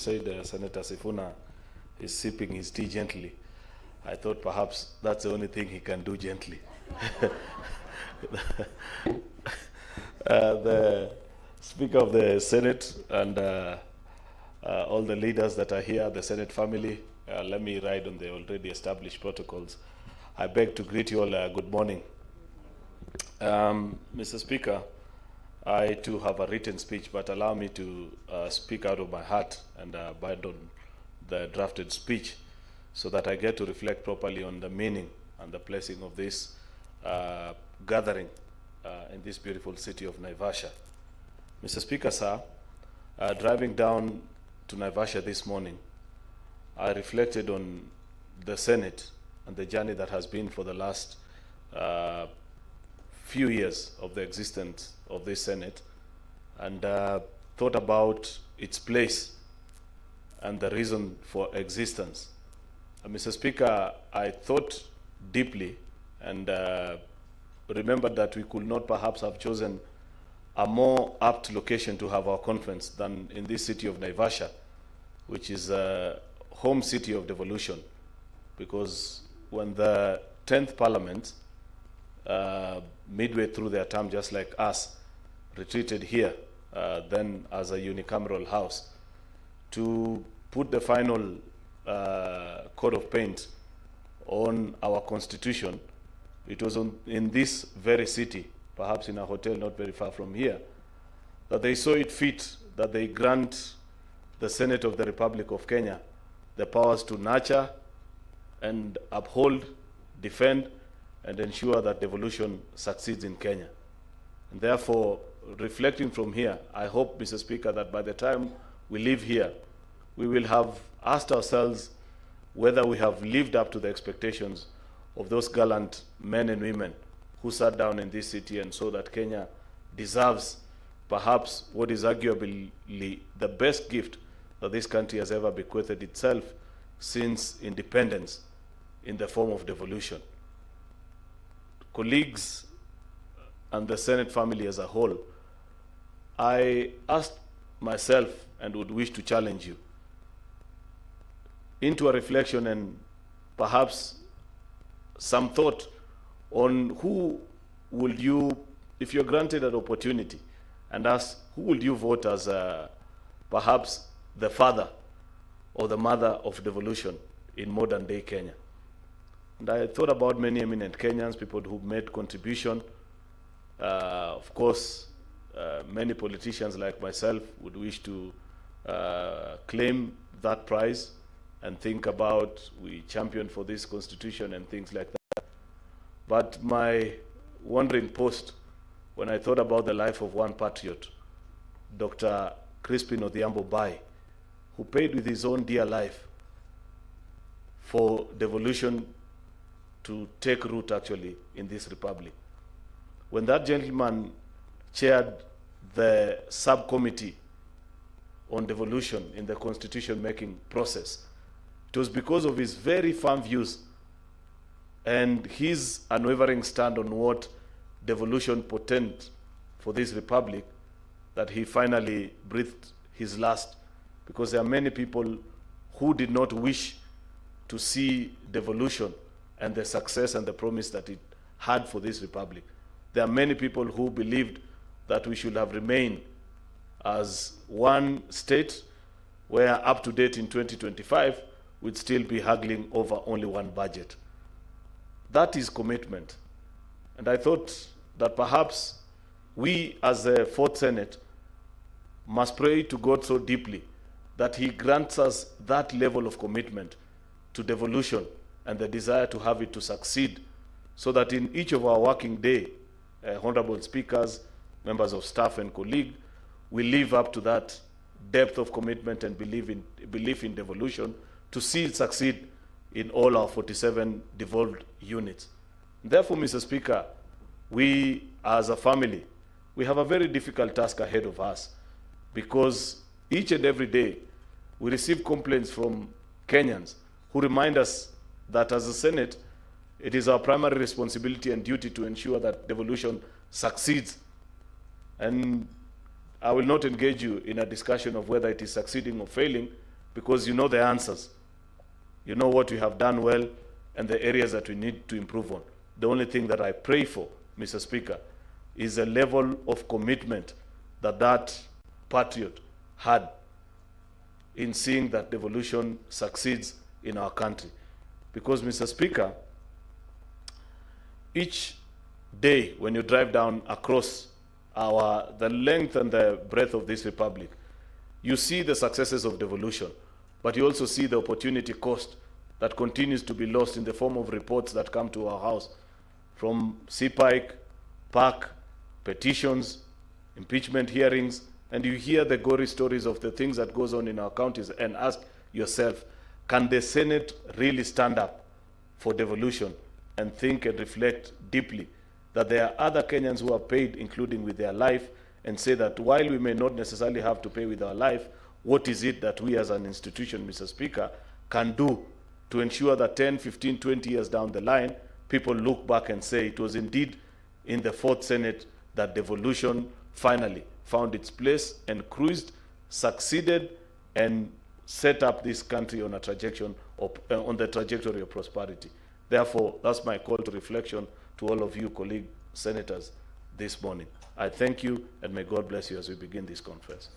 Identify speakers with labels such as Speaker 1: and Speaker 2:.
Speaker 1: said Senator Sifuna is sipping his tea gently. I thought perhaps that's the only thing he can do gently. The Speaker of the Senate and all the leaders that are here, the Senate family, let me ride on the already established protocols. I beg to greet you all good morning. Mr. Speaker, I too have a written speech, but allow me to speak out of my heart and abandon the drafted speech so that I get to reflect properly on the meaning and the placing of this gathering in this beautiful city of Naivasha. Mr. Speaker, sir, driving down to Naivasha this morning, I reflected on the Senate and the journey that has been for the last few years of the existence of this Senate, and thought about its place and the reason for existence. Mr. Speaker, I thought deeply and remembered that we could not perhaps have chosen a more apt location to have our conference than in this city of Naivasha, which is a home city of devolution, because when the 10th Parliament, midway through their term, just like us, retreated here, then as a unicameral house, to put the final coat of paint on our constitution, it was in this very city, perhaps in a hotel not very far from here, that they saw it fit that they grant the Senate of the Republic of Kenya the powers to nurture and uphold, defend, and ensure that devolution succeeds in Kenya. And therefore, reflecting from here, I hope, Mr. Speaker, that by the time we leave here, we will have asked ourselves whether we have lived up to the expectations of those gallant men and women who sat down in this city and saw that Kenya deserves perhaps what is arguably the best gift that this country has ever bequeathed itself since independence, in the form of devolution. Colleagues and the Senate family as a whole, I asked myself and would wish to challenge you into a reflection and perhaps some thought on who would you, if you're granted an opportunity, and ask who would you vote as perhaps the father or the mother of devolution in modern day Kenya. And I thought about many eminent Kenyans, people who made contribution. Of course, many politicians like myself would wish to claim that prize and think about we championed for this constitution and things like that. But my wandering post, when I thought about the life of one patriot, Dr. Crispin Odhiambo Bai, who paid with his own dear life for devolution to take root actually in this republic. When that gentleman chaired the subcommittee on devolution in the constitution making process, it was because of his very firm views and his unwavering stand on what devolution portended for this republic that he finally breathed his last, because there are many people who did not wish to see devolution and the success and the promise that it had for this republic. There are many people who believed that we should have remained as one state where up to date in 2025 we'd still be haggling over only one budget. That is commitment. And I thought that perhaps we as the Fourth Senate must pray to God so deeply that he grants us that level of commitment to devolution and the desire to have it to succeed, so that in each of our working day, honorable speakers, members of staff and colleagues, we live up to that depth of commitment and belief in devolution to see it succeed in all our 47 devolved units. Therefore, Mr. Speaker, we as a family, we have a very difficult task ahead of us, because each and every day we receive complaints from Kenyans who remind us that as a Senate, it is our primary responsibility and duty to ensure that devolution succeeds. And I will not engage you in a discussion of whether it is succeeding or failing, because you know the answers. You know what we have done well and the areas that we need to improve on. The only thing that I pray for, Mr. Speaker, is a level of commitment that that patriot had in seeing that devolution succeeds in our country. Because, Mr. Speaker, each day when you drive down across the length and the breadth of this republic, you see the successes of devolution, but you also see the opportunity cost that continues to be lost in the form of reports that come to our house from CPIC, PAC, petitions, impeachment hearings, and you hear the gory stories of the things that goes on in our counties and ask yourself, can the Senate really stand up for devolution and think and reflect deeply that there are other Kenyans who are paid, including with their life, and say that while we may not necessarily have to pay with our life, what is it that we as an institution, Mr. Speaker, can do to ensure that 10, 15, 20 years down the line, people look back and say it was indeed in the Fourth Senate that devolution finally found its place and cruised, succeeded, and set up this country on a trajectory on the trajectory of prosperity. Therefore, that's my call to reflection to all of you, colleague senators, this morning. I thank you, and may God bless you as we begin this conference.